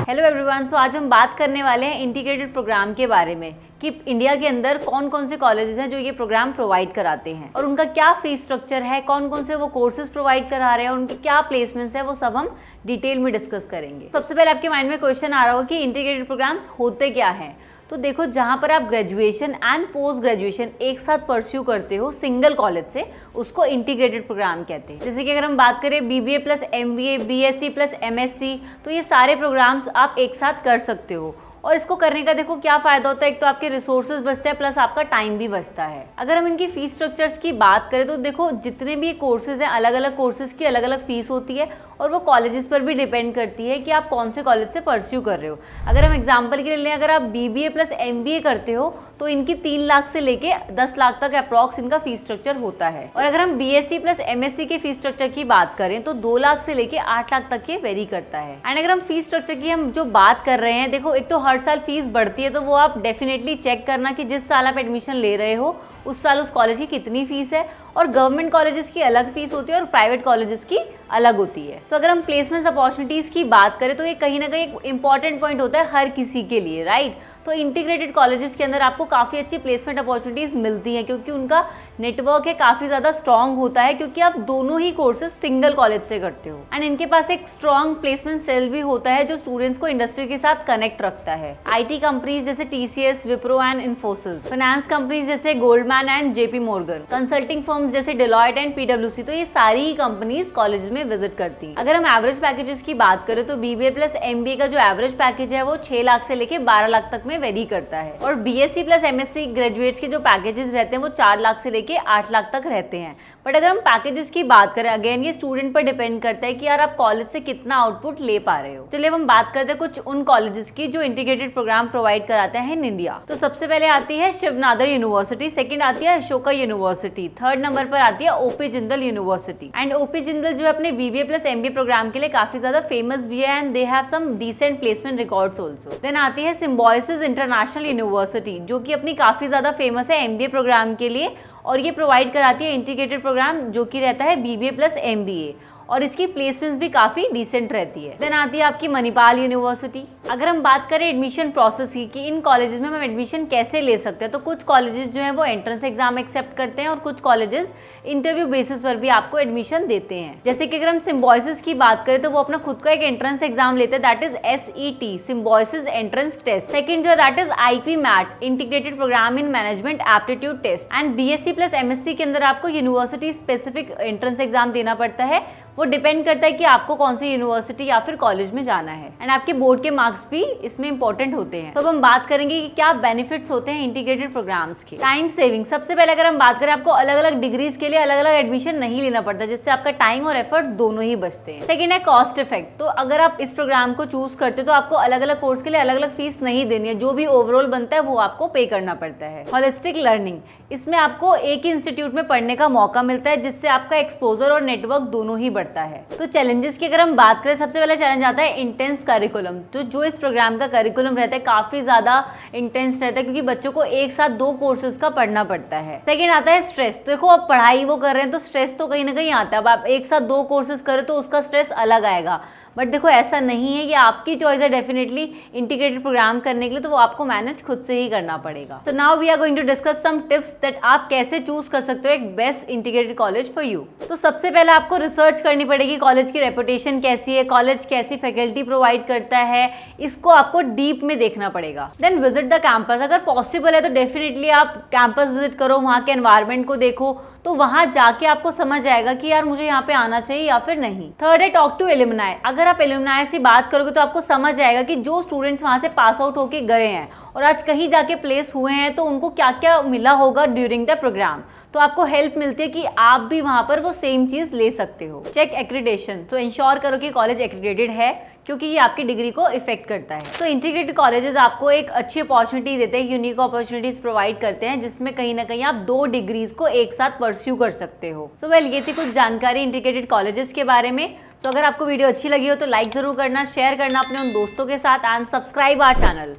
Hello everyone, सो आज हम बात करने वाले हैं इंटीग्रेटेड प्रोग्राम के बारे में कि इंडिया के अंदर कौन कौन से कॉलेजेस हैं जो ये प्रोग्राम प्रोवाइड कराते हैं और उनका क्या फीस स्ट्रक्चर है, कौन कौन से वो कोर्सेज प्रोवाइड करा रहे हैं और उनके क्या प्लेसमेंट्स है, वो सब हम डिटेल में डिस्कस करेंगे। सबसे पहले आपके माइंड में क्वेश्चन आ रहा होगा कि इंटीग्रेटेड प्रोग्राम्स होते क्या हैं। तो देखो, जहाँ पर आप ग्रेजुएशन एंड पोस्ट ग्रेजुएशन एक साथ परस्यू करते हो सिंगल कॉलेज से, उसको इंटीग्रेटेड प्रोग्राम कहते हैं। जैसे कि अगर हम बात करें BBA plus MBA, BSc plus MSc, तो ये सारे प्रोग्राम्स आप एक साथ कर सकते हो। और इसको करने का देखो क्या फ़ायदा होता है, एक तो आपके रिसोर्सेज बचते हैं प्लस आपका टाइम भी बचता है। अगर हम इनकी फ़ीस स्ट्रक्चर्स की बात करें तो देखो, जितने भी कोर्सेज हैं अलग अलग कोर्सेज की अलग अलग फ़ीस होती है और वो कॉलेजेस पर भी डिपेंड करती है कि आप कौन से कॉलेज से परस्यू कर रहे हो। अगर हम एग्जांपल के लिए लें, अगर आप बीबीए प्लस एमबीए करते हो तो इनकी 3 लाख से लेके 10 लाख तक अप्रॉक्स इनका फीस स्ट्रक्चर होता है। और अगर हम बीएससी प्लस एमएससी के फीस स्ट्रक्चर की बात करें तो 2 लाख से लेके 8 लाख तक ये वेरी करता है। एंड अगर हम फीस स्ट्रक्चर की हम जो बात कर रहे हैं, देखो एक तो हर साल फीस बढ़ती है, तो वो आप डेफिनेटली चेक करना कि जिस साल आप एडमिशन ले रहे हो उस साल उस कॉलेज की कितनी फीस है। और गवर्नमेंट कॉलेजेस की अलग फीस होती है और प्राइवेट कॉलेजेस की अलग होती है। तो अगर हम प्लेसमेंट अपॉर्चुनिटीज़ की बात करें तो ये कहीं ना कहीं एक इंपॉर्टेंट पॉइंट होता है हर किसी के लिए, राइट। तो इंटीग्रेटेड कॉलेजेस के अंदर आपको काफ़ी अच्छी प्लेसमेंट अपॉर्चुनिटीज़ मिलती हैं क्योंकि उनका नेटवर्क है काफ़ी ज़्यादा स्ट्रॉन्ग होता है, क्योंकि आप दोनों ही कोर्सेज सिंगल कॉलेज से करते हो। एंड इनके पास एक स्ट्रॉन्ग प्लेसमेंट सेल भी होता है जो स्टूडेंट्स को इंडस्ट्री के साथ कनेक्ट रखता है। आईटी कंपनीज जैसे TCS, Wipro and Infosys, finance companies जैसे Goldman and JP Morgan, consulting firms जैसे डेलॉयट एंड पीडब्ल्यूसी, तो ये सारी ही कंपनीज कॉलेज में विजिट करती हैं। अगर हम एवरेज पैकेजेस की बात करें तो बीबीए प्लस एमबीए का जो एवरेज पैकेज है वो 6 लाख से लेके 12 लाख तक में वेरी करता है। और बीएससी प्लस एमएससी ग्रेजुएट्स के जो पैकेजेस रहते हैं वो 4 लाख से लेके 8 लाख तक रहते हैं। बट अगर हम पैकेजेस की बात करें, अगेन ये स्टूडेंट पर डिपेंड करता है कि यार आप कॉलेज से कितना आउटपुट ले पा रहे हो। चलिए अब हम बात करते हैं कुछ उन कॉलेजेस की जो इंटीग्रेटेड प्रोग्राम प्रोवाइड कराते हैं इन इंडिया। तो सबसे पहले आती है शिवनादर यूनिवर्सिटी, सेकंड आती है अशोका यूनिवर्सिटी, थर्ड नंबर पर आती है OP Jindal university. And OP Jindal जो है अपने बीबीए प्लस एमबीए प्रोग्राम के लिए काफी ज्यादा फेमस भी है and they have some decent placement records also. Then आती है सिम्बायोसिस इंटरनेशनल यूनिवर्सिटी जो कि अपनी काफी ज्यादा फेमस है एमबीए प्रोग्राम के लिए, और ये प्रोवाइड कराती है इंटीग्रेटेड प्रोग्राम जो कि रहता है बीबीए प्लस एमबीए, और इसकी प्लेसमेंट्स भी काफ़ी डिसेंट रहती है। देन आती है आपकी मणिपाल यूनिवर्सिटी। अगर हम बात करें एडमिशन प्रोसेस की कि इन कॉलेजेस में हम एडमिशन कैसे ले सकते हैं, तो कुछ कॉलेजेस जो हैं वो एंट्रेंस एग्जाम एक्सेप्ट करते हैं और कुछ कॉलेजेस इंटरव्यू बेसिस पर भी आपको एडमिशन देते हैं। जैसे कि अगर हम सिम्बायोसिस की बात करें तो वो अपना खुद का एक एंट्रेंस एग्जाम लेते हैं, that is SET, Symbiosis entrance test. Second जो that is IP MAT, integrated programme in management aptitude test. And BSc plus MSc के अंदर आपको यूनिवर्सिटी स्पेसिफिक एंट्रेंस एग्जाम देना पड़ता है। वो डिपेंड करता है कि आपको कौन सी यूनिवर्सिटी या फिर कॉलेज में जाना है। एंड आपके बोर्ड के मार्क्स भी इसमें इंपॉर्टेंट होते हैं। तो अब हम बात करेंगे कि क्या बेनिफिट्स होते हैं इंटीग्रेटेड प्रोग्राम्स के। टाइम सेविंग, सबसे पहले अगर हम बात करें, आपको अलग अलग डिग्रीज के लिए अलग अलग एडमिशन नहीं लेना पड़ता, जिससे आपका टाइम और एफर्ट्स दोनों ही बचते हैं। सेकेंड है कॉस्ट इफेक्ट। तो अगर आप इस प्रोग्राम को चूज करते हो तो आपको अलग अलग कोर्स के लिए अलग अलग फीस नहीं देनी है, जो भी ओवरऑल बनता है वो आपको पे करना पड़ता है। होलिस्टिक लर्निंग, इसमें आपको एक ही इंस्टीट्यूट में पढ़ने का मौका मिलता है, जिससे आपका एक्सपोजर और नेटवर्क दोनों ही बढ़ता है। तो चैलेंजेस की अगर हम बात करें, सबसे पहला चैलेंज आता है इंटेंस करिकुलम। तो जो इस प्रोग्राम का करिकुलम रहता है काफी ज्यादा इंटेंस रहता है, क्योंकि बच्चों को एक साथ 2 कोर्सेज का पढ़ना पड़ता है। सेकेंड आता है स्ट्रेस। तो देखो, अब पढ़ाई वो कर रहे हैं तो स्ट्रेस तो कहीं ना कहीं आता है। अब आप एक साथ 2 कोर्सेज करें तो उसका स्ट्रेस अलग आएगा, बट देखो ऐसा नहीं है, ये आपकी चॉइस है डेफिनेटली इंटीग्रेटेड प्रोग्राम करने के लिए, तो वो आपको मैनेज खुद से ही करना पड़ेगा। तो now we are going to discuss some tips that आप कैसे चूज कर सकते हो एक best integrated college for you. तो सबसे पहले आपको रिसर्च करनी पड़ेगी, कॉलेज की रेपुटेशन कैसी है, कॉलेज कैसी फैकल्टी प्रोवाइड करता है, इसको आपको डीप में देखना पड़ेगा। देन विजिट द कैंपस, अगर पॉसिबल है तो डेफिनेटली आप कैंपस विजिट करो, वहाँ के एनवायरनमेंट को देखो, तो वहां जाके आपको समझ आएगा कि यार मुझे यहाँ पे आना चाहिए या फिर नहीं। थर्ड है टॉक टू एलुमनाई। अगर आप एलुमनाई से बात करोगे तो आपको समझ आएगा कि जो स्टूडेंट्स वहां से पास आउट होके गए हैं और आज कहीं जाके प्लेस हुए हैं तो उनको क्या क्या मिला होगा ड्यूरिंग द प्रोग्राम, तो आपको हेल्प मिलती है कि आप भी वहां पर वो सेम चीज ले सकते हो। चेक एक्रीडेशन, तो इंश्योर करो कि कॉलेज एक्रीडेटेड है, क्योंकि ये आपकी डिग्री को इफेक्ट करता है। तो इंटीग्रेटेड कॉलेजेस आपको एक अच्छी अपॉर्चुनिटी देते हैं, यूनिक अपॉर्चुनिटीज प्रोवाइड करते हैं, जिसमें कहीं ना कहीं आप 2 डिग्रीज को एक साथ परस्यू कर सकते हो। सो वेल, ये थी कुछ जानकारी इंटीग्रेटेड कॉलेजेस के बारे में। तो अगर आपको वीडियो अच्छी लगी हो तो लाइक जरूर करना, शेयर करना अपने उन दोस्तों के साथ एंड सब्सक्राइब आवर चैनल।